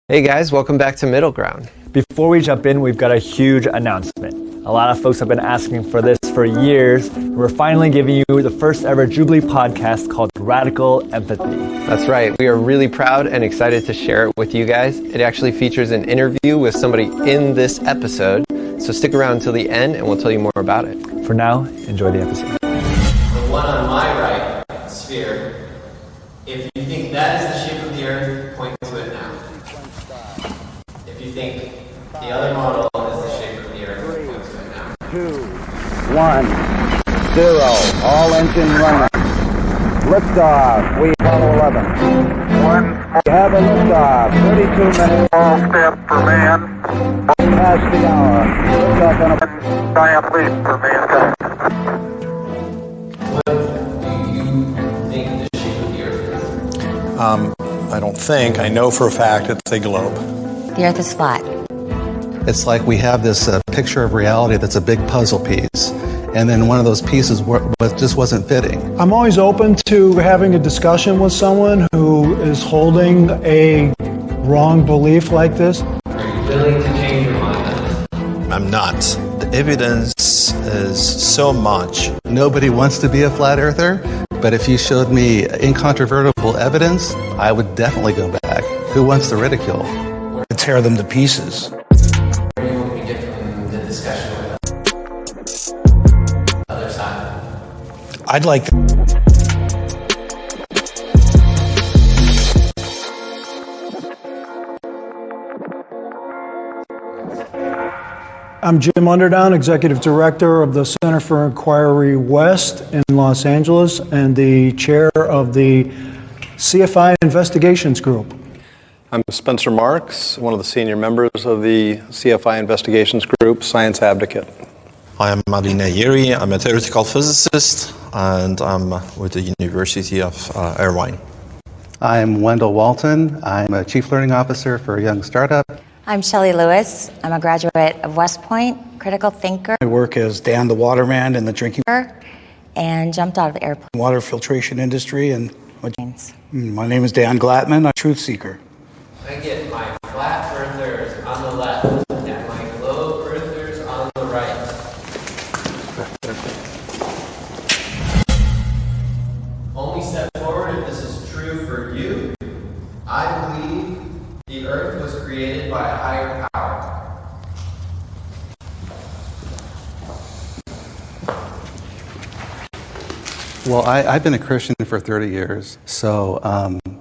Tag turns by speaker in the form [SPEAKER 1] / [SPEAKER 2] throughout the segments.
[SPEAKER 1] Hey guys, welcome back to Middle Ground.
[SPEAKER 2] Before we jump in, we've got a huge announcement. A lot of folks have been asking for this for years. We're finally giving you the first ever Jubilee podcast called Radical Empathy.
[SPEAKER 1] That's right. We are really proud and excited to share it with you guys. It actually features an interview with somebody in this episode. So stick around until the end and we'll tell you more about it.
[SPEAKER 2] For now, enjoy the episode.
[SPEAKER 3] The one on my right, sphere, if you think that is the shape of the Earth, point to it now. If you think the other model is the shape of the Earth, point to it now.
[SPEAKER 4] 2, 1, 0, all engine running. Liftoff, we Apollo 11. We have a liftoff, 32 minutes.
[SPEAKER 5] Small step for man,
[SPEAKER 4] Past the hour. Liftoff on a
[SPEAKER 5] giant leap for mankind.
[SPEAKER 3] What do you think the shape of the Earth is?
[SPEAKER 6] I don't think. I know for a fact it's a globe.
[SPEAKER 7] The Earth is flat.
[SPEAKER 8] It's like we have this picture of reality that's a big puzzle piece, and then one of those pieces just wasn't fitting.
[SPEAKER 9] I'm always open to having a discussion with someone who is holding a wrong belief like this.
[SPEAKER 3] Are you willing to change your mind on this?
[SPEAKER 6] I'm not. The evidence is so much.
[SPEAKER 8] Nobody wants to be a flat earther, but if you showed me incontrovertible evidence, I would definitely go back. Who wants to ridicule?
[SPEAKER 10] Tear them to pieces.
[SPEAKER 3] Where do you want me to get from the discussion with the other side?
[SPEAKER 10] I'd like
[SPEAKER 9] I'm Jim Underdown, Executive Director of the Center for Inquiry West in Los Angeles and the Chair of the CFI Investigations Group.
[SPEAKER 6] I'm Spencer Marks, one of the senior members of the CFI Investigations Group, Science Advocate.
[SPEAKER 11] I am Marina Yeri. I'm a theoretical physicist, and I'm with the University of Irvine.
[SPEAKER 8] I'm Wendell Walton. I'm a Chief Learning Officer for a young startup.
[SPEAKER 7] I'm Shelley Lewis. I'm a graduate of West Point, critical thinker,
[SPEAKER 10] I work as Dan the Waterman in the drinking
[SPEAKER 7] and jumped out of the airplane.
[SPEAKER 10] water filtration industry. And my name is Dan Glattman, I'm a truth seeker.
[SPEAKER 3] I get my flat earthers on the left and my globe earthers on the right. Only step forward if this is true for you. I believe the earth was created by a higher power.
[SPEAKER 8] Well, I've been a Christian for 30 years, so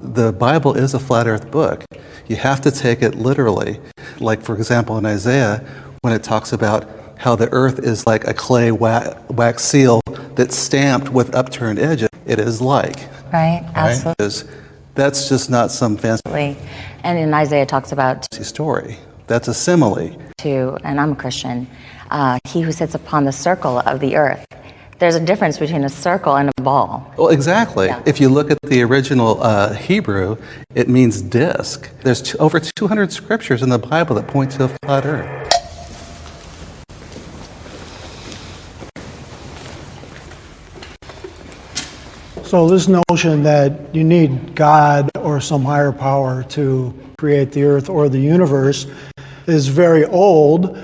[SPEAKER 8] the Bible is a flat earth book. You have to take it literally. Like, for example, in Isaiah, when it talks about how the earth is like a clay wax seal that's stamped with upturned edges, it is like.
[SPEAKER 7] Right, absolutely.
[SPEAKER 8] Right? That's just not some fancy
[SPEAKER 7] And in Isaiah it talks about
[SPEAKER 8] story. That's a simile.
[SPEAKER 7] and I'm a Christian, he who sits upon the circle of the earth. There's a difference between a circle and a ball.
[SPEAKER 8] Well, exactly.
[SPEAKER 7] Yeah.
[SPEAKER 8] If you look at the original Hebrew, it means disc. There's over 200 scriptures in the Bible that point to a flat earth.
[SPEAKER 9] So this notion that you need God or some higher power to create the earth or the universe is very old.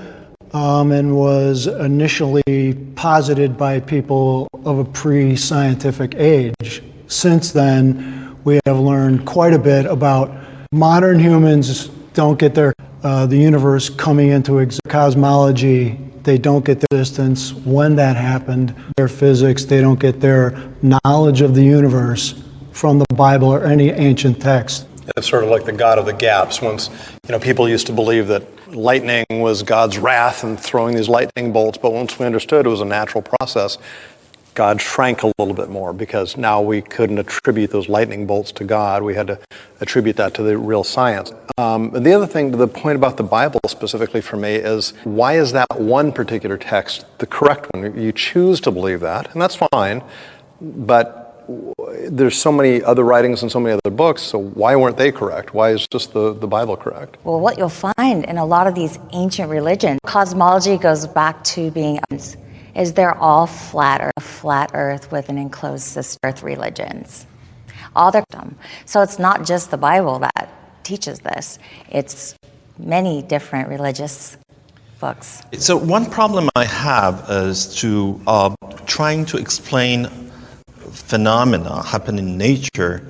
[SPEAKER 9] And was initially posited by people of a pre-scientific age. Since then, we have learned quite a bit about modern humans don't get the universe coming into cosmology. They don't get the distance when that happened. Their physics, they don't get their knowledge of the universe from the Bible or any ancient text.
[SPEAKER 6] It's sort of like the God of the gaps. Once, people used to believe that lightning was God's wrath and throwing these lightning bolts, but once we understood it was a natural process, God shrank a little bit more because now we couldn't attribute those lightning bolts to God. We had to attribute that to the real science. The other thing, the point about the Bible specifically for me is, why is that one particular text the correct one? You choose to believe that, and that's fine, but there's so many other writings and so many other books, so why weren't they correct? Why is just the Bible correct?
[SPEAKER 7] Well, what you'll find in a lot of these ancient religions, cosmology goes back to being, is they're all flat earth with an enclosed system, earth religions. All their, so it's not just the Bible that teaches this. It's many different religious books.
[SPEAKER 11] So one problem I have is to trying to explain phenomena happening in nature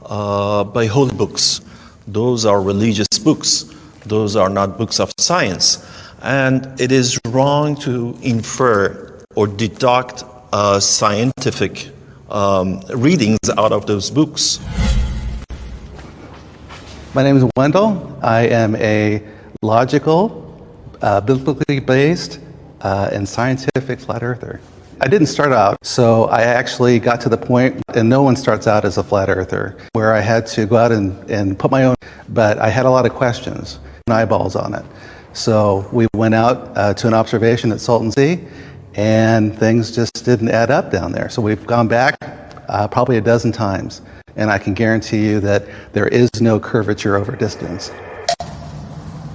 [SPEAKER 11] by holy books. Those are religious books. Those are not books of science. And it is wrong to infer or deduct scientific readings out of those books.
[SPEAKER 8] My name is Wendell. I am a logical, biblically based, and scientific flat earther. I didn't start out, so I actually got to the point, and no one starts out as a flat earther, where I had to go out and put my own, but I had a lot of questions and eyeballs on it. So we went out to an observation at Salton Sea, and things just didn't add up down there. So we've gone back probably a dozen times, and I can guarantee you that there is no curvature over distance.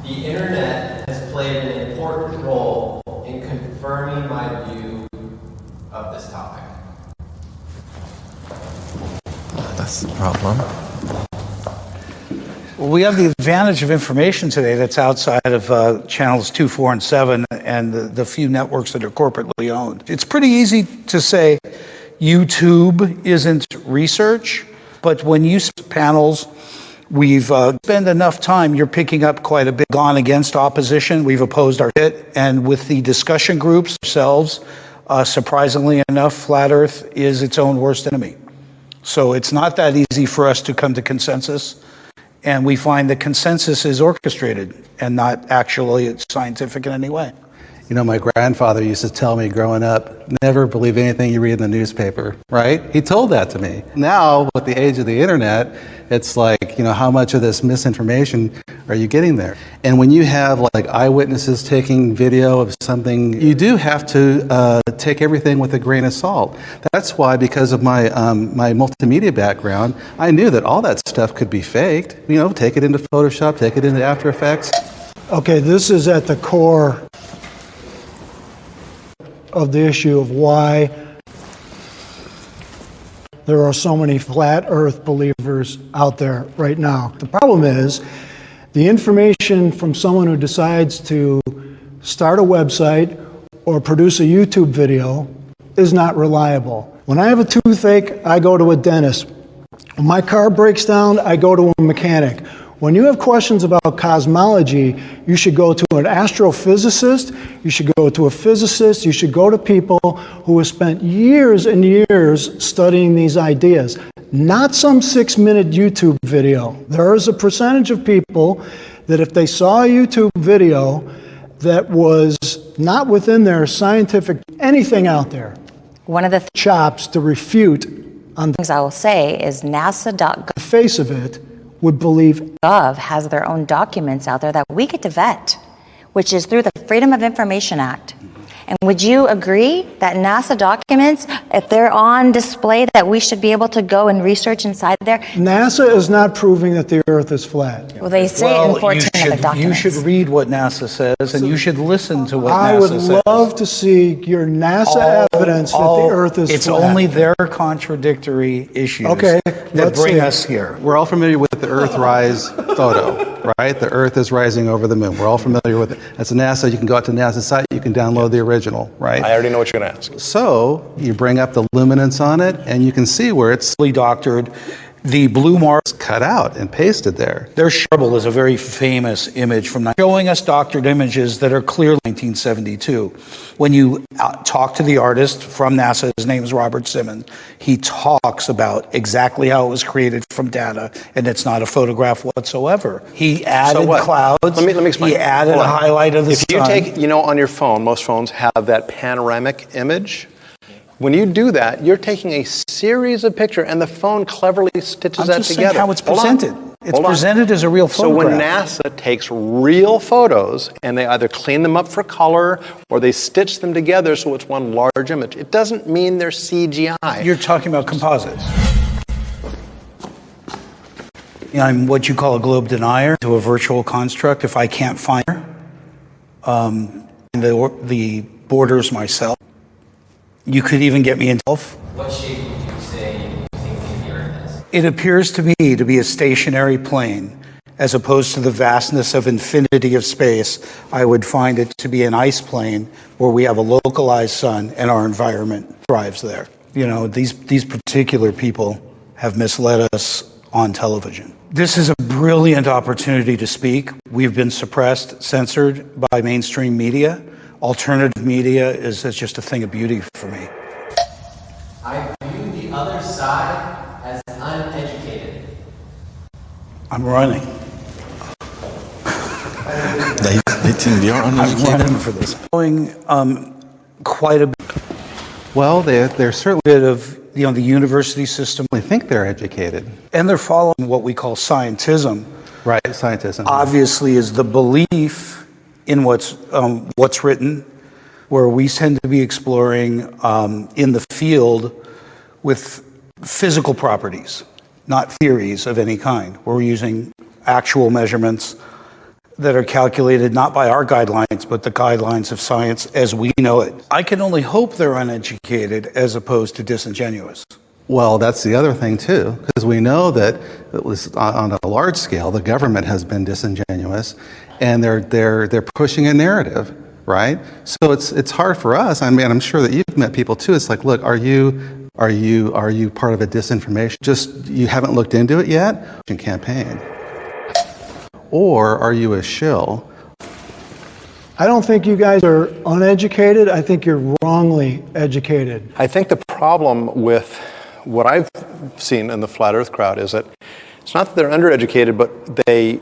[SPEAKER 3] The internet has played an important role in confirming my view of this topic.
[SPEAKER 11] That's the problem.
[SPEAKER 10] Well, we have the advantage of information today that's outside of channels 2, 4, and 7 and the few networks that are corporately owned. It's pretty easy to say YouTube isn't research, but when you panels, we've spent enough time, you're picking up quite a bit, gone against opposition, we've opposed our hit, and with the discussion groups ourselves, surprisingly enough, Flat Earth is its own worst enemy. So it's not that easy for us to come to consensus, and we find that consensus is orchestrated and not actually scientific in any way.
[SPEAKER 8] You know, my grandfather used to tell me growing up, never believe anything you read in the newspaper, right? He told that to me. Now, with the age of the internet, it's like, you know, how much of this misinformation are you getting there? And when you have like eyewitnesses taking video of something, you do have to take everything with a grain of salt. That's why, because of my my multimedia background, I knew that all that stuff could be faked. You know, take it into Photoshop, take it into After Effects.
[SPEAKER 9] Okay, this is at the core of the issue of why there are so many flat earth believers out there right now. The problem is the information from someone who decides to start a website or produce a YouTube video is not reliable. When I have a toothache, I go to a dentist. When my car breaks down, I go to a mechanic. When you have questions about cosmology, you should go to an astrophysicist, you should go to a physicist, you should go to people who have spent years and years studying these ideas, not some 6-minute YouTube video. There is a percentage of people that if they saw a YouTube video that was not within their scientific anything out there,
[SPEAKER 7] one of the
[SPEAKER 9] chops to refute on
[SPEAKER 7] things I will say is NASA.gov,
[SPEAKER 9] the face of it, would believe
[SPEAKER 7] Gov has their own documents out there that we get to vet, which is through the Freedom of Information Act. And would you agree that NASA documents, if they're on display, that we should be able to go and research inside there?
[SPEAKER 9] NASA is not proving that the Earth is flat.
[SPEAKER 7] Well, they say in 14 of the documents.
[SPEAKER 10] You should read what NASA says, and you should listen to what
[SPEAKER 9] I
[SPEAKER 10] NASA
[SPEAKER 9] would
[SPEAKER 10] says.
[SPEAKER 9] love to see your NASA evidence that the Earth is
[SPEAKER 10] it's
[SPEAKER 9] flat.
[SPEAKER 10] only their contradictory issues that bring us here.
[SPEAKER 8] We're all familiar with the Earthrise photo, right? The Earth is rising over the moon. We're all familiar with it. That's NASA. You can go out to NASA's site. You can download the original, right?
[SPEAKER 6] I already know what you're going to ask.
[SPEAKER 8] So you bring up the luminance on it, and you can see where it's
[SPEAKER 10] Doctored. The blue marks
[SPEAKER 8] cut out and pasted there.
[SPEAKER 10] Their Shuttle is a very famous image from showing us doctored images that are clearly 1972. When you talk to the artist from NASA, his name is Robert Simmons, he talks about exactly how it was created from data, and it's not a photograph whatsoever. He added clouds.
[SPEAKER 6] Let me explain.
[SPEAKER 10] He added a highlight of the sun.
[SPEAKER 6] If you take, you know, on your phone, most phones have that panoramic image. When you do that, you're taking a series of pictures, and the phone cleverly stitches that together.
[SPEAKER 10] I'm just saying how it's presented. It's presented as a real photograph.
[SPEAKER 6] So when NASA takes real photos, and they either clean them up for color, or they stitch them together so it's one large image, it doesn't mean they're CGI.
[SPEAKER 10] You're talking about composites. I'm what you call a globe denier to a virtual construct. If I can't find the borders myself, you could even get me into.
[SPEAKER 3] What shape would you say you think the Earth is?
[SPEAKER 10] It appears to me to be a stationary plane as opposed to the vastness of infinity of space, I would find it to be an ice plane where we have a localized sun and our environment thrives there. You know, these particular people have misled us on television. This is a brilliant opportunity to speak. We've been suppressed, censored by mainstream media. Alternative media is just a thing of beauty for me.
[SPEAKER 3] I view the other side as uneducated.
[SPEAKER 10] I'm running.
[SPEAKER 11] They think they are
[SPEAKER 10] I'm
[SPEAKER 11] uneducated.
[SPEAKER 10] running for this. Going quite a bit
[SPEAKER 8] Well, they're certainly
[SPEAKER 10] of the university system,
[SPEAKER 8] think they're educated.
[SPEAKER 10] and they're following what we call scientism.
[SPEAKER 8] Right, scientism.
[SPEAKER 10] Obviously, is the belief in what's written, where we tend to be exploring in the field with physical properties, not theories of any kind. We're using actual measurements that are calculated not by our guidelines, but the guidelines of science as we know it. I can only hope they're uneducated as opposed to disingenuous.
[SPEAKER 8] Well, that's the other thing too, because we know that at least on a large scale, the government has been disingenuous, and they're pushing a narrative, right? So it's hard for us. I mean, I'm sure that you've met people too. It's like, look, are you part of a disinformation? Just you haven't looked into it yet? Campaign, or are you a shill?
[SPEAKER 9] I don't think you guys are uneducated. I think you're wrongly educated.
[SPEAKER 6] I think the problem with what I've seen in the flat earth crowd is that it's not that they're undereducated, but they,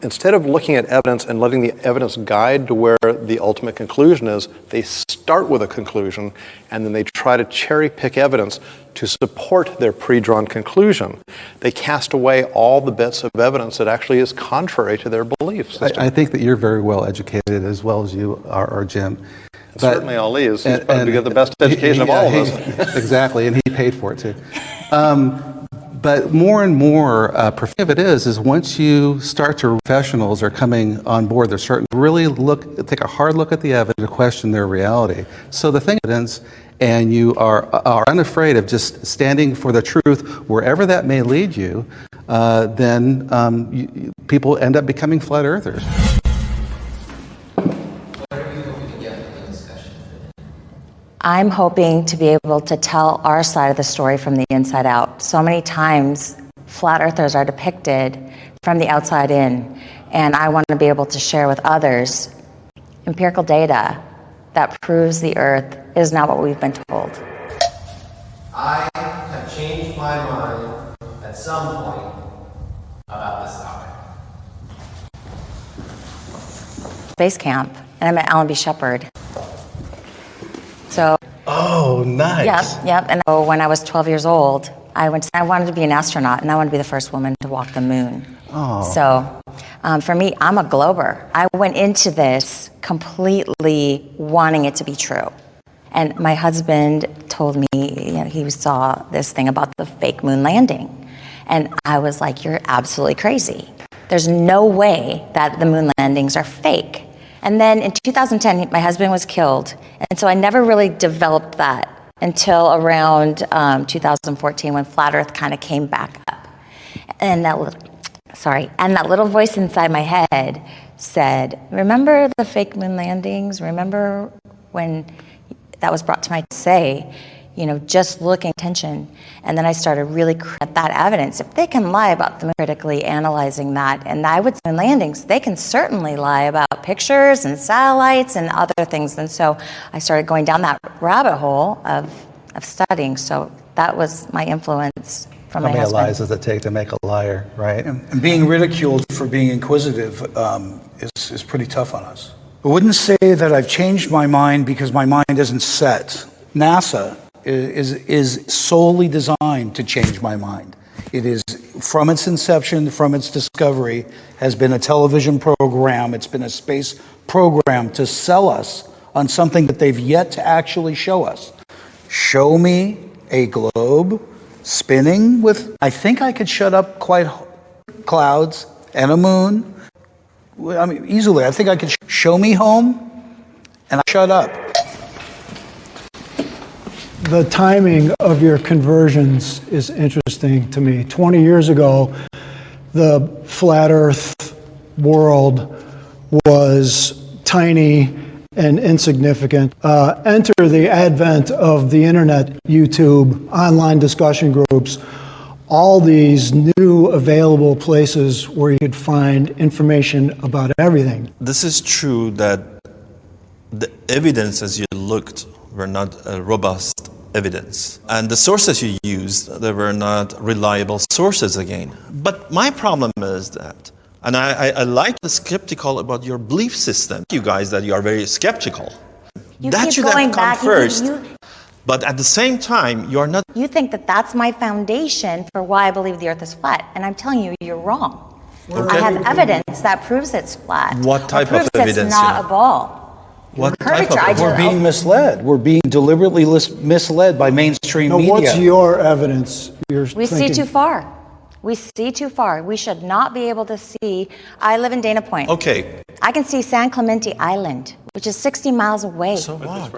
[SPEAKER 6] instead of looking at evidence and letting the evidence guide to where the ultimate conclusion is, they start with a conclusion and then they try to cherry pick evidence to support their pre-drawn conclusion. They cast away all the bits of evidence that actually is contrary to their belief system.
[SPEAKER 8] I think that you're very well educated as well as you are, Jim.
[SPEAKER 6] Certainly Ali is. He's probably got the best education of all of us.
[SPEAKER 8] Exactly, and he paid for it too. But more and more, of it is once you start to, professionals are coming on board, they're starting to really take a hard look at the evidence to question their reality. So the thing is, and you are unafraid of just standing for the truth, wherever that may lead you, then people end up becoming flat earthers.
[SPEAKER 7] I'm hoping to be able to tell our side of the story from the inside out. So many times, flat earthers are depicted from the outside in, and I want to be able to share with others empirical data that proves the earth is not what we've been told.
[SPEAKER 3] I have changed my mind at some point about this topic.
[SPEAKER 7] Base camp, and I met Alan B. Shepard. So,
[SPEAKER 8] oh, nice.
[SPEAKER 7] Yep. And when I was 12 years old, I wanted to be an astronaut, and I wanted to be the first woman to walk the moon.
[SPEAKER 8] Oh.
[SPEAKER 7] So, for me, I'm a glober. I went into this completely wanting it to be true. And my husband told me, he saw this thing about the fake moon landing. And I was like, you're absolutely crazy. There's no way that the moon landings are fake. And then in 2010, my husband was killed. And so I never really developed that until around 2014 when Flat Earth kind of came back up. And that little voice inside my head said, remember the fake moon landings? Remember when that was brought to my say, just looking attention. And then I started really at that evidence. If they can lie about them, critically analyzing that, and I would say in landings, they can certainly lie about pictures and satellites and other things. And so I started going down that rabbit hole of studying. So that was my influence from my husband.
[SPEAKER 8] How many lies does it take to make a liar, right?
[SPEAKER 10] And being ridiculed for being inquisitive is pretty tough on us. I wouldn't say that I've changed my mind because my mind isn't set. NASA is solely designed to change my mind. It is, from its inception, from its discovery, has been a television program, it's been a space program to sell us on something that they've yet to actually show us. Show me a globe spinning with, I think I could shut up quite clouds and a moon. I mean, easily, I think I could show me home and I shut up.
[SPEAKER 9] The timing of your conversions is interesting to me. 20 years ago, the flat earth world was tiny and insignificant. Enter the advent of the internet, YouTube, online discussion groups, all these new available places where you could find information about everything.
[SPEAKER 11] This is true that the evidence as you looked were not robust evidence. And the sources you used, they were not reliable sources again. But my problem is that, and I like the skeptical about your belief system. You guys that you are very skeptical.
[SPEAKER 7] You
[SPEAKER 11] that
[SPEAKER 7] keep
[SPEAKER 11] should
[SPEAKER 7] going
[SPEAKER 11] have come
[SPEAKER 7] back.
[SPEAKER 11] first. But at the same time, you are not.
[SPEAKER 7] You think that that's my foundation for why I believe the earth is flat. And I'm telling you, you're wrong.
[SPEAKER 11] Okay.
[SPEAKER 7] I have evidence that proves it's flat.
[SPEAKER 11] What type
[SPEAKER 7] or proves
[SPEAKER 11] of evidence,
[SPEAKER 7] it's not
[SPEAKER 11] you know?
[SPEAKER 7] a ball.
[SPEAKER 11] What
[SPEAKER 7] Curvature,
[SPEAKER 11] type
[SPEAKER 7] I
[SPEAKER 11] of
[SPEAKER 7] just-
[SPEAKER 10] We're being misled. We're being deliberately misled by mainstream
[SPEAKER 9] Now,
[SPEAKER 10] media.
[SPEAKER 9] what's your evidence? You're
[SPEAKER 7] We see
[SPEAKER 9] thinking?
[SPEAKER 7] too far. We see too far. We should not be able to see. I live in Dana Point.
[SPEAKER 11] Okay.
[SPEAKER 7] I can see San Clemente Island, which is 60 miles away.
[SPEAKER 11] So what?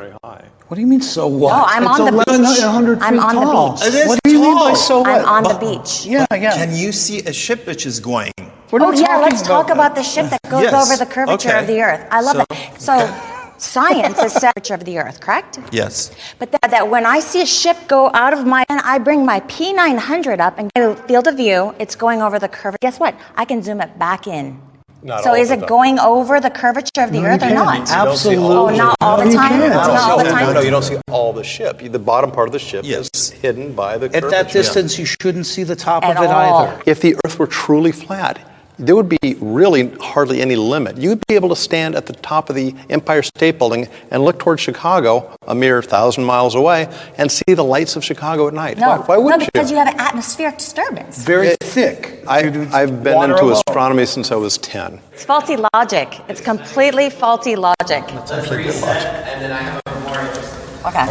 [SPEAKER 10] What do you mean, so what?
[SPEAKER 7] No, I'm
[SPEAKER 9] It's
[SPEAKER 7] on the beach.
[SPEAKER 9] 1,100
[SPEAKER 7] I'm
[SPEAKER 9] feet
[SPEAKER 7] on
[SPEAKER 9] tall.
[SPEAKER 7] the beach.
[SPEAKER 11] It is
[SPEAKER 10] What do you mean by
[SPEAKER 11] tall.
[SPEAKER 10] so what?
[SPEAKER 7] I'm on the
[SPEAKER 11] But-
[SPEAKER 7] beach.
[SPEAKER 10] Yeah, yeah.
[SPEAKER 11] Can you see a ship which is going?
[SPEAKER 10] We're
[SPEAKER 7] Oh
[SPEAKER 10] not
[SPEAKER 7] yeah,
[SPEAKER 10] talking
[SPEAKER 7] let's talk about the ship that goes
[SPEAKER 11] Yes.
[SPEAKER 7] over the curvature
[SPEAKER 11] Okay.
[SPEAKER 7] of the earth. I love
[SPEAKER 11] So-
[SPEAKER 7] it. So science is the curvature of the earth, correct?
[SPEAKER 11] Yes.
[SPEAKER 7] But that when I see a ship go out of my, and I bring my P900 up and get a field of view, it's going over the curvature. Guess what? I can zoom it back in.
[SPEAKER 6] Not
[SPEAKER 7] So
[SPEAKER 6] all
[SPEAKER 7] is
[SPEAKER 6] of
[SPEAKER 7] it
[SPEAKER 6] it,
[SPEAKER 7] going over the curvature of the
[SPEAKER 9] No,
[SPEAKER 7] earth
[SPEAKER 9] you
[SPEAKER 7] or
[SPEAKER 9] can't.
[SPEAKER 7] not?
[SPEAKER 10] Absolutely.
[SPEAKER 7] Oh, not all
[SPEAKER 9] No,
[SPEAKER 7] the
[SPEAKER 9] you
[SPEAKER 7] time?
[SPEAKER 9] can't.
[SPEAKER 7] It's not all the time?
[SPEAKER 6] No, you don't see all the ship. The bottom part of the ship
[SPEAKER 11] Yes.
[SPEAKER 6] is hidden by the
[SPEAKER 10] At that
[SPEAKER 6] curvature.
[SPEAKER 10] distance, you shouldn't see the top
[SPEAKER 7] At
[SPEAKER 10] of it
[SPEAKER 7] all.
[SPEAKER 10] either.
[SPEAKER 6] If the Earth were truly flat, there would be really hardly any limit. You'd be able to stand at the top of the Empire State Building and look towards Chicago, a mere 1,000 miles away, and see the lights of Chicago at night.
[SPEAKER 7] No,
[SPEAKER 6] Why wouldn't
[SPEAKER 7] no, because you have an atmospheric disturbance.
[SPEAKER 10] Very thick.
[SPEAKER 6] I've been
[SPEAKER 10] Water
[SPEAKER 6] into
[SPEAKER 10] alone.
[SPEAKER 6] astronomy since I was 10.
[SPEAKER 7] It's faulty logic. It's completely faulty logic.
[SPEAKER 3] Let's reset, and then I have a more interesting.
[SPEAKER 7] Okay.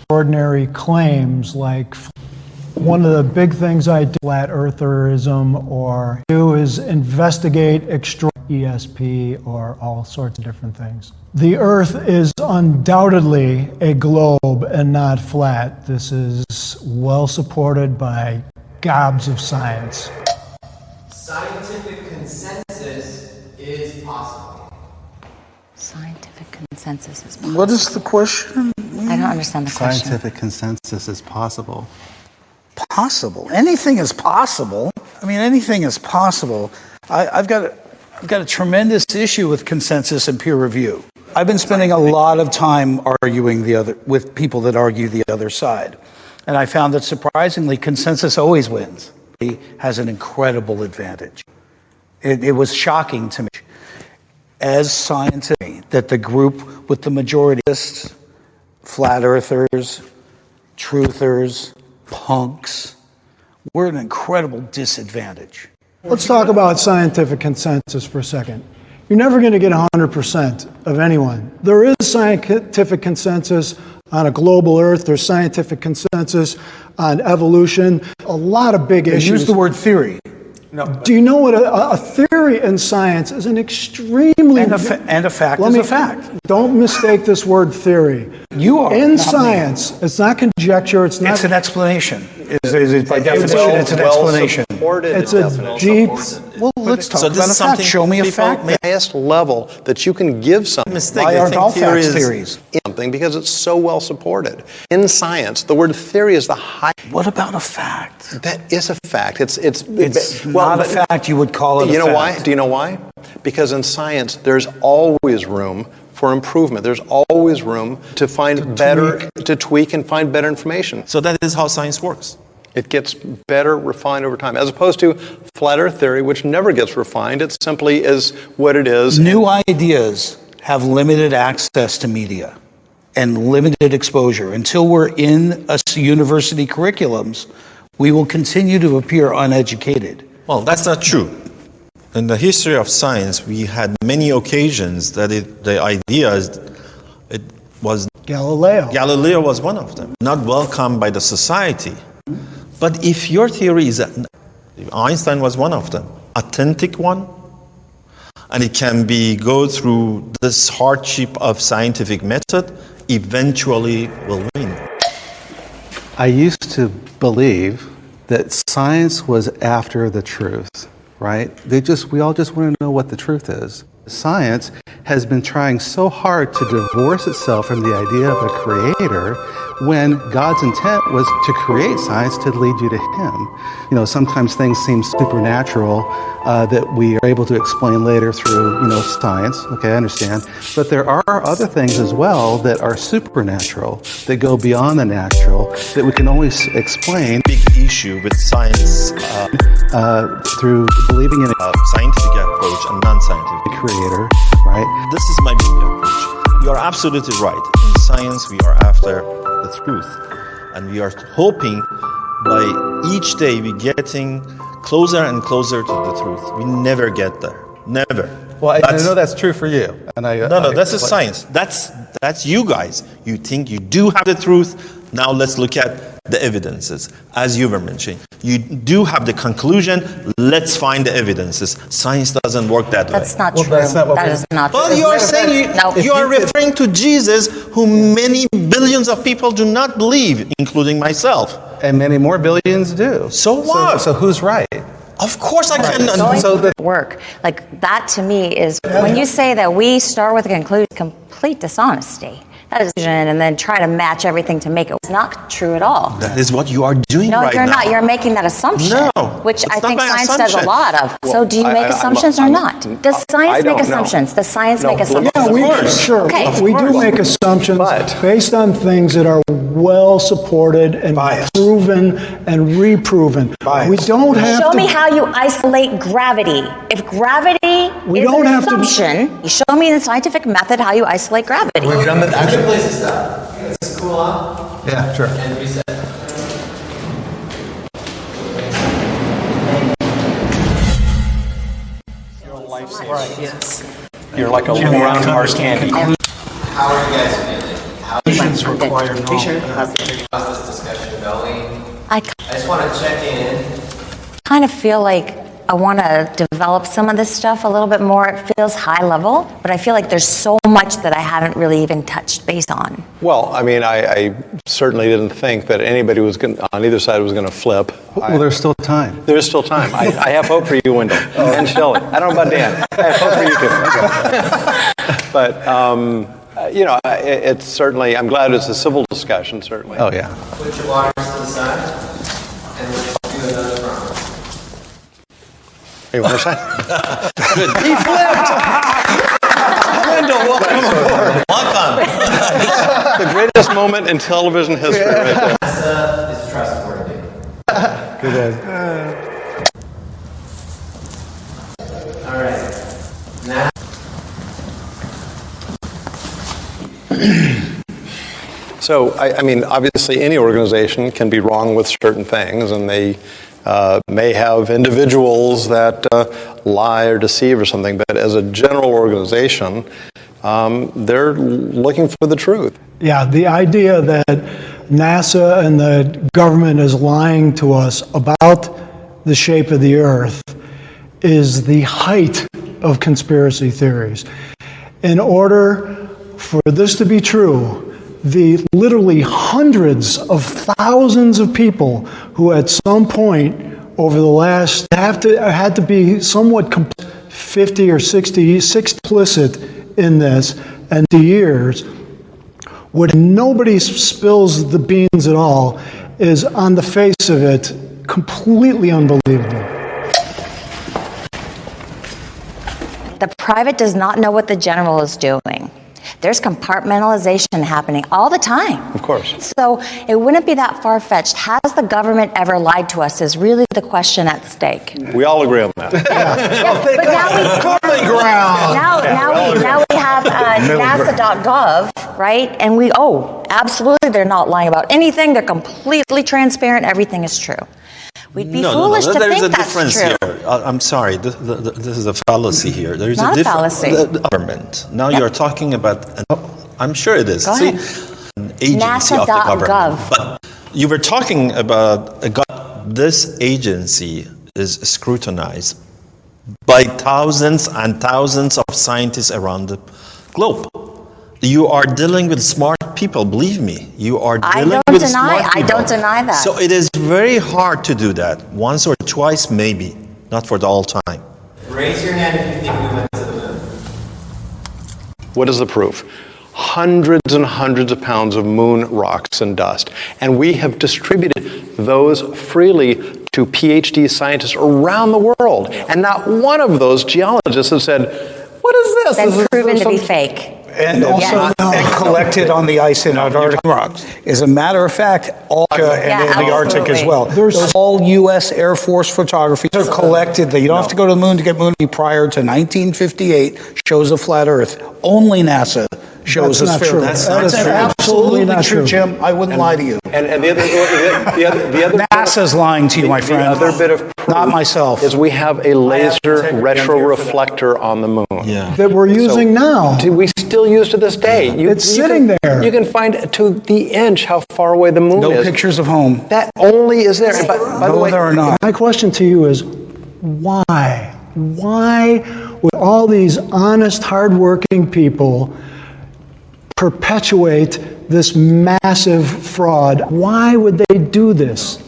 [SPEAKER 9] Ordinary claims like one of the big things I do, flat eartherism, or do is investigate ESP or all sorts of different things. The earth is undoubtedly a globe and not flat. This is well supported by gobs of science.
[SPEAKER 3] Scientific consensus is possible.
[SPEAKER 7] Scientific consensus is possible.
[SPEAKER 10] What is the question?
[SPEAKER 7] I don't understand the question.
[SPEAKER 8] Scientific consensus is possible.
[SPEAKER 10] Possible. Anything is possible. I mean, anything is possible. I've got a tremendous issue with consensus and peer review. I've been spending a lot of time arguing with people that argue the other side. And I found that surprisingly, consensus always wins. It has an incredible advantage. It was shocking to me as scientists that the group with the majority, flat earthers, truthers, punks, we're at an incredible disadvantage.
[SPEAKER 9] Let's talk about scientific consensus for a second. You're never going to get 100% of anyone. There is scientific consensus on a global Earth. There's scientific consensus on evolution. A lot of big issues.
[SPEAKER 10] Use the word theory.
[SPEAKER 9] Do you know what a theory in science is? An extremely
[SPEAKER 10] And a fact is a fact.
[SPEAKER 9] Don't mistake this word theory.
[SPEAKER 10] You are.
[SPEAKER 9] In
[SPEAKER 10] not me.
[SPEAKER 9] science, it's not conjecture. It's not.
[SPEAKER 10] It's an explanation. By definition, it's an explanation.
[SPEAKER 9] It's a deep.
[SPEAKER 10] Well, let's talk
[SPEAKER 11] So this
[SPEAKER 10] about a
[SPEAKER 11] is
[SPEAKER 10] fact.
[SPEAKER 11] something
[SPEAKER 10] Show me a
[SPEAKER 11] people
[SPEAKER 10] fact.
[SPEAKER 11] may-
[SPEAKER 6] Highest level that you can give something.
[SPEAKER 11] Mistake.
[SPEAKER 10] Why
[SPEAKER 11] They
[SPEAKER 10] aren't
[SPEAKER 11] think
[SPEAKER 10] all
[SPEAKER 11] theory
[SPEAKER 10] facts
[SPEAKER 11] is-
[SPEAKER 10] theories?
[SPEAKER 6] Something because it's so well supported. In science, the word theory is the high.
[SPEAKER 10] What about a fact?
[SPEAKER 6] That is a fact. It's
[SPEAKER 10] Not a fact. You would call it.
[SPEAKER 6] You
[SPEAKER 10] a
[SPEAKER 6] know
[SPEAKER 10] fact.
[SPEAKER 6] why? Do you know why? Because in science, there's always room for improvement. There's always room to find better, to tweak and find better information.
[SPEAKER 11] So that is how science works.
[SPEAKER 6] It gets better refined over time, as opposed to flat earth theory, which never gets refined. It simply is what it is.
[SPEAKER 10] New ideas have limited access to media and limited exposure. Until we're in university curriculums, we will continue to appear uneducated.
[SPEAKER 11] Well, that's not true. In the history of science, we had many occasions that the ideas, it was Galileo was one of them. Not welcomed by the society. But if your theory is, Einstein was one of them, authentic one, and it can go through this hardship of scientific method, eventually will win.
[SPEAKER 8] I used to believe that science was after the truth, right? We all just want to know what the truth is. Science has been trying so hard to divorce itself from the idea of a creator when God's intent was to create science to lead you to Him. Sometimes things seem supernatural that we are able to explain later through, science. Okay, I understand. But there are other things as well that are supernatural, that go beyond the natural, that we can always explain.
[SPEAKER 11] Big issue with science
[SPEAKER 8] through believing in
[SPEAKER 11] a scientific approach and non-scientific
[SPEAKER 8] creator, right?
[SPEAKER 11] This is my big approach. You are absolutely right. In science, we are after the truth. And we are hoping by each day we're getting closer and closer to the truth. We never get there. Never.
[SPEAKER 8] Well, I know that's true for you. And
[SPEAKER 11] No, that's a science. That's you guys. You think you do have the truth. Now let's look at the evidences. As you were mentioning, you do have the conclusion. Let's find the evidences. Science doesn't work that way.
[SPEAKER 7] That's not true. That is not true.
[SPEAKER 11] Well, you are saying you are referring to Jesus, whom many billions of people do not believe, including myself.
[SPEAKER 8] And many more billions do.
[SPEAKER 11] So what?
[SPEAKER 8] So who's right?
[SPEAKER 11] Of course I can.
[SPEAKER 7] Work. Like that to me is when you say that we start with a conclusion, complete dishonesty. That is, and then try to match everything to make it. It's not true at all.
[SPEAKER 11] That is what you are doing
[SPEAKER 7] right now. No,
[SPEAKER 11] you're
[SPEAKER 7] not. You're making that assumption, which I think science does a lot of.
[SPEAKER 1] Well,
[SPEAKER 7] so do you make assumptions or not? Does science make assumptions? Does science make assumptions?
[SPEAKER 9] Yeah, we do make assumptions based on things that are well supported and proven and reproven. We don't have
[SPEAKER 7] show
[SPEAKER 9] to...
[SPEAKER 7] me how you isolate gravity. If gravity is an assumption, you show me in the scientific method how you isolate gravity.
[SPEAKER 3] We've done that. Actually, place to stop. Let's cool off.
[SPEAKER 8] Yeah, sure.
[SPEAKER 3] And reset.
[SPEAKER 6] You're a lifesaver. Right, yes. You're like a little round Mars candy.
[SPEAKER 3] How are you guys feeling? How
[SPEAKER 6] Patients require no.
[SPEAKER 3] how's this discussion going?
[SPEAKER 7] I
[SPEAKER 3] just want to check in.
[SPEAKER 7] kind of feel like I want to develop some of this stuff a little bit more. It feels high level, but I feel like there's so much that I haven't really even touched base on.
[SPEAKER 6] Well, I mean, I certainly didn't think that anybody was on either side was going to flip.
[SPEAKER 8] Well, there's still time.
[SPEAKER 6] There's still time. I have hope for you, Wendell, and Shelley. I don't know about Dan. I have hope for you too. But, it's certainly, I'm glad it's a civil discussion, certainly.
[SPEAKER 8] Oh, yeah.
[SPEAKER 3] Put your waters to the side, and let's do another round.
[SPEAKER 6] Hey, one more time.
[SPEAKER 11] Good. He flipped. Wendell, welcome. Welcome.
[SPEAKER 6] The greatest moment in television history right there.
[SPEAKER 3] NASA is trustworthy.
[SPEAKER 8] Good.
[SPEAKER 3] All right. Now.
[SPEAKER 6] So, I mean, obviously any organization can be wrong with certain things, and they may have individuals that lie or deceive or something, but as a general organization, they're looking for the truth.
[SPEAKER 9] Yeah, the idea that NASA and the government is lying to us about the shape of the Earth is the height of conspiracy theories. In order for this to be true, the literally hundreds of thousands of people who at some point over the last had to be somewhat 50 or 60 explicit in this and the years, when nobody spills the beans at all, is on the face of it completely unbelievable.
[SPEAKER 7] The private does not know what the general is doing. There's compartmentalization happening all the time.
[SPEAKER 6] Of course.
[SPEAKER 7] So it wouldn't be that far-fetched. Has the government ever lied to us is really the question at stake.
[SPEAKER 6] We all agree on that.
[SPEAKER 7] But now we have NASA.gov, right? And absolutely, they're not lying about anything. They're completely transparent. Everything is true. We'd be foolish to think that's true.
[SPEAKER 11] There's a difference here. I'm sorry, this is a fallacy here. There is
[SPEAKER 7] not a fallacy.
[SPEAKER 11] The government. Now you're talking about, I'm sure it is.
[SPEAKER 7] Go ahead.
[SPEAKER 11] An agency of the government.
[SPEAKER 7] NASA.gov.
[SPEAKER 11] But you were talking about this agency is scrutinized by thousands and thousands of scientists around the globe. You are dealing with smart people, believe me. You are
[SPEAKER 7] I
[SPEAKER 11] dealing
[SPEAKER 7] don't
[SPEAKER 11] with
[SPEAKER 7] deny-
[SPEAKER 11] smart
[SPEAKER 7] I
[SPEAKER 11] people.
[SPEAKER 7] don't deny that.
[SPEAKER 11] So it is very hard to do that. Once or twice, maybe. Not for the all time.
[SPEAKER 3] Raise your hand if you think we went to the moon.
[SPEAKER 6] What is the proof? Hundreds and hundreds of pounds of moon rocks and dust. And we have distributed those freely to PhD scientists around the world. And not one of those geologists has said, what is this?
[SPEAKER 7] Been
[SPEAKER 6] This is
[SPEAKER 7] proven to be
[SPEAKER 6] some-
[SPEAKER 7] fake.
[SPEAKER 10] And also and collected on the ice in Antarctic rocks. As a matter of fact, Alaska and the Arctic as well. There's all U.S. Air Force photography. They're collected. You don't have to go to the moon to get moon. Prior to 1958 shows of flat Earth. Only NASA shows
[SPEAKER 9] That's
[SPEAKER 10] a
[SPEAKER 9] not
[SPEAKER 10] sphere.
[SPEAKER 9] true.
[SPEAKER 10] That's
[SPEAKER 9] That is
[SPEAKER 10] absolutely
[SPEAKER 9] not
[SPEAKER 10] true,
[SPEAKER 9] true.
[SPEAKER 10] Jim. I wouldn't lie to you.
[SPEAKER 6] And the other
[SPEAKER 10] NASA's lying to you, my friend.
[SPEAKER 6] The other bit of proof
[SPEAKER 10] Not myself.
[SPEAKER 6] is we have a laser retroreflector on the moon.
[SPEAKER 11] Yeah.
[SPEAKER 9] That we're using now.
[SPEAKER 6] We still use to this day.
[SPEAKER 9] It's sitting there.
[SPEAKER 6] You can find to the inch how far away the moon
[SPEAKER 10] No
[SPEAKER 6] is.
[SPEAKER 10] pictures of home.
[SPEAKER 6] That only is there. By the
[SPEAKER 10] No,
[SPEAKER 6] way,
[SPEAKER 10] there are not.
[SPEAKER 9] My question to you is, why? Why would all these honest, hardworking people perpetuate this massive fraud? Why would they do this?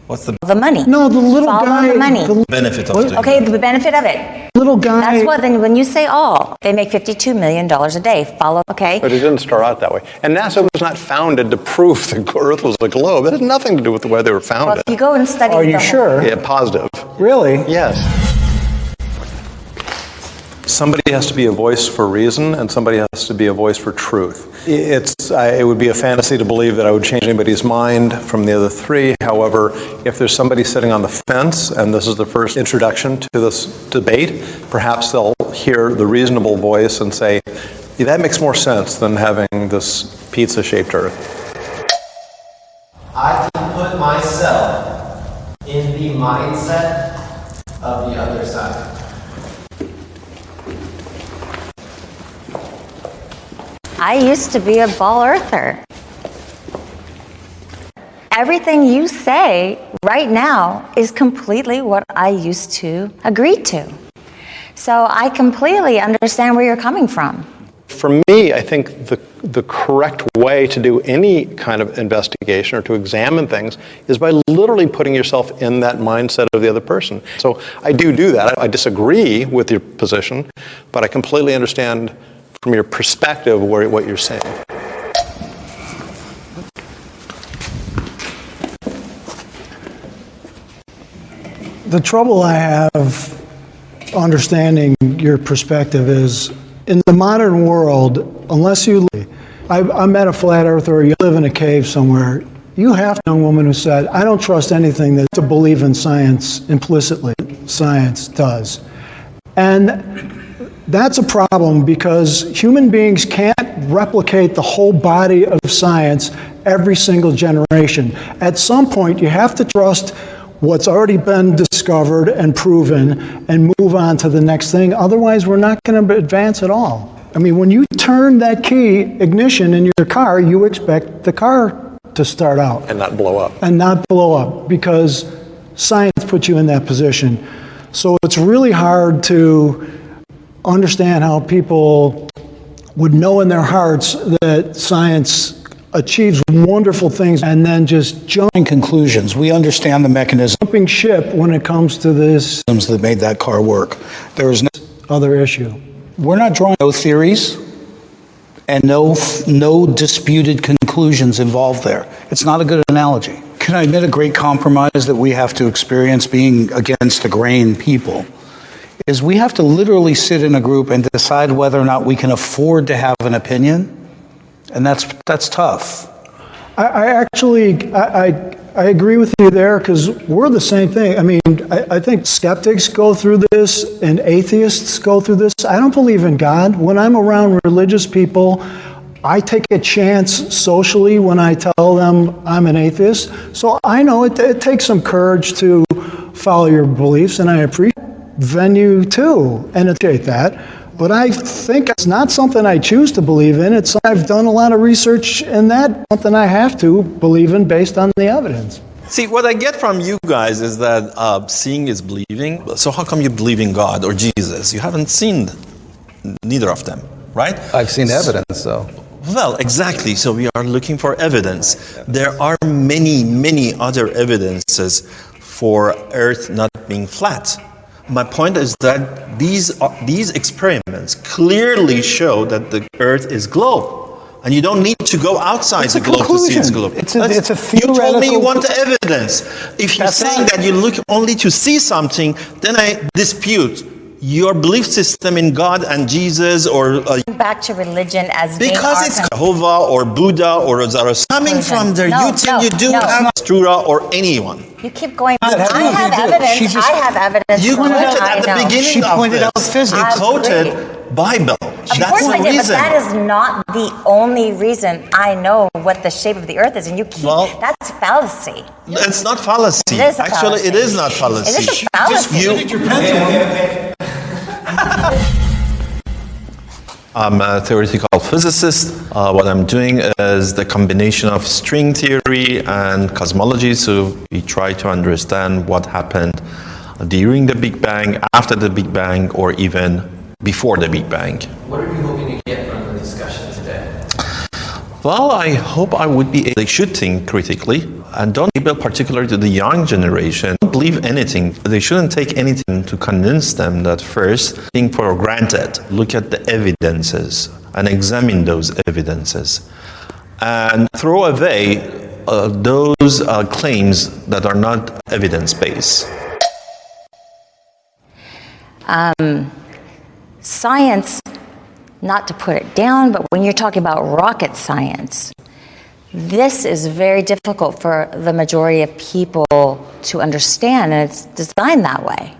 [SPEAKER 11] What's the
[SPEAKER 7] The money.
[SPEAKER 9] No, the little
[SPEAKER 7] Follow
[SPEAKER 9] guy.
[SPEAKER 7] the money.
[SPEAKER 11] benefit of doing
[SPEAKER 7] Okay,
[SPEAKER 11] that?
[SPEAKER 7] the benefit of it.
[SPEAKER 9] Little guy.
[SPEAKER 7] That's what, then when you say all, they make $52 million a day. Follow, okay?
[SPEAKER 6] But it didn't start out that way. And NASA was not founded to prove the Earth was a globe. It had nothing to do with the way they were
[SPEAKER 7] Well,
[SPEAKER 6] founded.
[SPEAKER 7] if you go and study
[SPEAKER 9] Are you
[SPEAKER 7] the whole-
[SPEAKER 9] sure?
[SPEAKER 6] Yeah, positive.
[SPEAKER 9] Really?
[SPEAKER 6] Yes. Somebody has to be a voice for reason, and somebody has to be a voice for truth. It would be a fantasy to believe that I would change anybody's mind from the other three. However, if there's somebody sitting on the fence, and this is the first introduction to this debate, perhaps they'll hear the reasonable voice and say, yeah, that makes more sense than having this pizza-shaped Earth.
[SPEAKER 3] I can put myself in the mindset of the other side.
[SPEAKER 7] I used to be a ball earther. Everything you say right now is completely what I used to agree to. So I completely understand where you're coming from.
[SPEAKER 6] For me, I think the correct way to do any kind of investigation or to examine things is by literally putting yourself in that mindset of the other person. So I do that. I disagree with your position, but I completely understand from your perspective what you're saying.
[SPEAKER 9] The trouble I have understanding your perspective is, in the modern world, unless you, I met a flat earther, or you live in a cave somewhere, you have a young woman who said, I don't trust anything that to believe in science implicitly. Science does. And that's a problem because human beings can't replicate the whole body of science every single generation. At some point, you have to trust what's already been discovered and proven and move on to the next thing. Otherwise, we're not going to advance at all. I mean, when you turn that key ignition in your car, you expect the car to start out.
[SPEAKER 6] And not blow up.
[SPEAKER 9] And not blow up, because science puts you in that position. So it's really hard to understand how people would know in their hearts that science achieves wonderful things and then just jumping
[SPEAKER 10] Conclusions. We understand the mechanism
[SPEAKER 9] ship when it comes to this
[SPEAKER 10] that made that car work. There is no,
[SPEAKER 9] other issue.
[SPEAKER 10] we're not drawing no theories and no disputed conclusions involved there. It's not a good analogy. Can I admit a great compromise that we have to experience being against the grain people? Is we have to literally sit in a group and decide whether or not we can afford to have an opinion, and that's tough.
[SPEAKER 9] I agree with you there, because we're the same thing. I mean, I think skeptics go through this and atheists go through this. I don't believe in God. When I'm around religious people, I take a chance socially when I tell them I'm an atheist. So I know it takes some courage to follow your beliefs, and I appreciate venue too, and appreciate that. But I think it's not something I choose to believe in. It's I've done a lot of research in that, something I have to believe in based on the evidence.
[SPEAKER 11] See, what I get from you guys is that seeing is believing. So how come you believe in God or Jesus? You haven't seen neither of them. right?
[SPEAKER 8] I've seen evidence, so.
[SPEAKER 11] Well, exactly. So we are looking for evidence. There are many other evidences for Earth not being flat. My point is that these experiments clearly show that the Earth is globe. And you don't need to go outside the globe to see its globe.
[SPEAKER 10] It's a theoretical...
[SPEAKER 11] You told me you want the evidence. If you're saying that you look only to see something, then I dispute your belief system in God and Jesus or...
[SPEAKER 7] back to religion as being
[SPEAKER 11] because it's Jehovah or Buddha or Zoroaster. Coming from there, you think you do have Stura or anyone.
[SPEAKER 7] You keep going. I have evidence. I have evidence.
[SPEAKER 11] You quoted at the beginning of this. You quoted Bible.
[SPEAKER 7] Of course I did, but that is not the only reason I know what the shape of the Earth is, and you keep that's fallacy.
[SPEAKER 11] It's not fallacy.
[SPEAKER 7] It is a
[SPEAKER 11] Actually,
[SPEAKER 7] fallacy.
[SPEAKER 11] it is not fallacy.
[SPEAKER 7] It is a fallacy.
[SPEAKER 11] I'm a theoretical physicist. What I'm doing is the combination of string theory and cosmology. So we try to understand what happened during the Big Bang, after the Big Bang, or even before the Big Bang.
[SPEAKER 3] What are you hoping to get from the discussion today?
[SPEAKER 11] Well, I hope I would be able, they should think critically and don't label particularly to the young generation. Don't believe anything. They shouldn't take anything to convince them that first think for granted. Look at the evidences and examine those evidences and throw away those claims that are not evidence-based.
[SPEAKER 7] Science, not to put it down, but when you're talking about rocket science, this is very difficult for the majority of people to understand, and it's designed that way.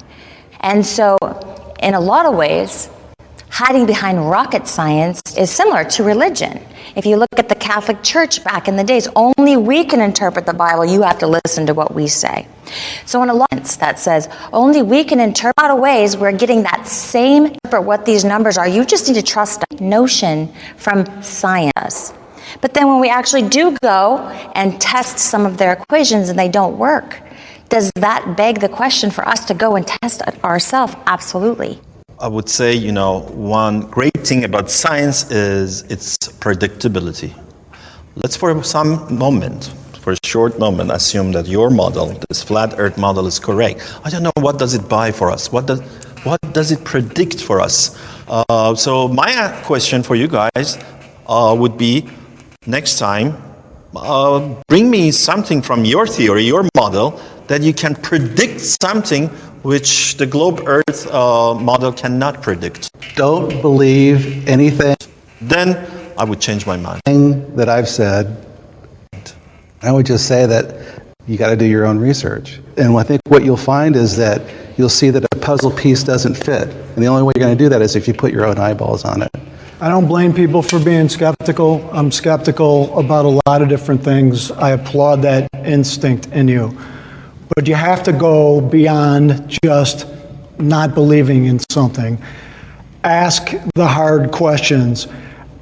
[SPEAKER 7] And so, in a lot of ways, hiding behind rocket science is similar to religion. If you look at the Catholic Church back in the days, only we can interpret the Bible. You have to listen to what we say. So in a lot that says, only we can interpret. In a lot of ways, we're getting that same, what these numbers are. You just need to trust the notion from science. But then when we actually do go and test some of their equations and they don't work, does that beg the question for us to go and test it ourselves? Absolutely.
[SPEAKER 11] I would say, one great thing about science is its predictability. Let's for some moment, for a short moment, assume that your model, this flat Earth model, is correct. I don't know, what does it buy for us? What does it predict for us? So my question for you guys would be, next time, bring me something from your theory, your model, that you can predict something which the globe Earth model cannot predict.
[SPEAKER 8] Don't believe anything.
[SPEAKER 11] Then I would change my mind.
[SPEAKER 8] That I've said, I would just say that you got to do your own research. And I think what you'll find is that you'll see that a puzzle piece doesn't fit. And the only way you're going to do that is if you put your own eyeballs on it.
[SPEAKER 9] I don't blame people for being skeptical. I'm skeptical about a lot of different things. I applaud that instinct in you. But you have to go beyond just not believing in something. Ask the hard questions.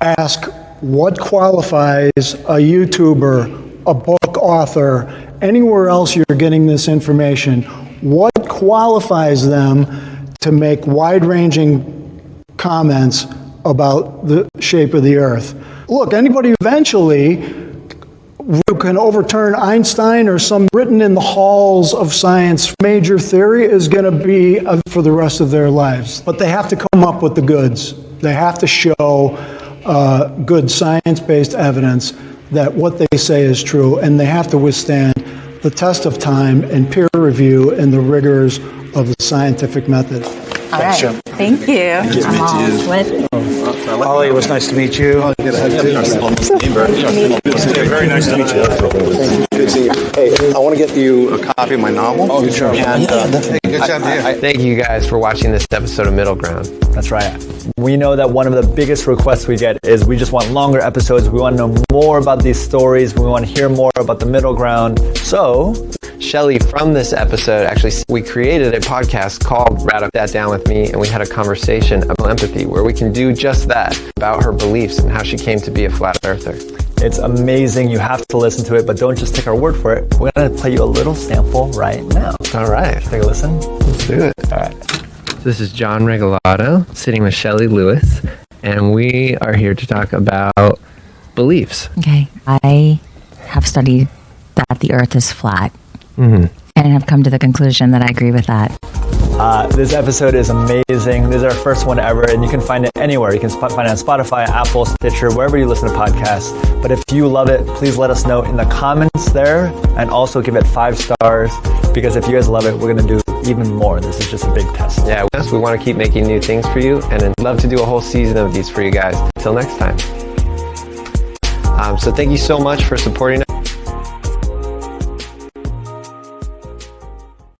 [SPEAKER 9] Ask what qualifies a YouTuber, a book author, anywhere else you're getting this information. What qualifies them to make wide-ranging comments about the shape of the Earth? Look, anybody eventually who can overturn Einstein or some written in the halls of science major theory is going to be for the rest of their lives. But they have to come up with the goods. They have to show good science-based evidence that what they say is true, and they have to withstand the test of time and peer review and the rigors of the scientific method.
[SPEAKER 7] All right. Thank you. I'm all sweaty.
[SPEAKER 10] Ollie, it was nice to meet you.
[SPEAKER 6] Very nice to meet you. Good seeing you. Hey, I want to get you a copy of my novel. Oh, sure. And,
[SPEAKER 8] good job, dear.
[SPEAKER 1] Thank you guys for watching this episode of Middle Ground.
[SPEAKER 2] That's right. We know that one of the biggest requests we get is we just want longer episodes. We want to know more about these stories. We want to hear more about the middle ground. So,
[SPEAKER 1] Shelly, from this episode, actually, we created a podcast called Radical Sat Down With Me, and we had a conversation about empathy, where we can do just that, about her beliefs and how she came to be a flat earther.
[SPEAKER 2] It's amazing. You have to listen to it, but don't just take our word for it. We're going to play you a little sample right now.
[SPEAKER 1] All right.
[SPEAKER 2] Take a listen.
[SPEAKER 1] Let's do it.
[SPEAKER 2] All right.
[SPEAKER 1] This is John Regalado sitting with Shelly Lewis, and we are here to talk about beliefs.
[SPEAKER 7] Okay. I have studied that the earth is flat and have come to the conclusion that I agree with that.
[SPEAKER 2] This episode is amazing. This is our first one ever, and you can find it anywhere. You can find it on Spotify, Apple, Stitcher, wherever you listen to podcasts. But if you love it, please let us know in the comments there, and also give it 5 stars, because if you guys love it, we're going to do even more. This is just a big test.
[SPEAKER 1] Yeah, we want to keep making new things for you, and I'd love to do a whole season of these for you guys. Until next time. So thank you so much for supporting us.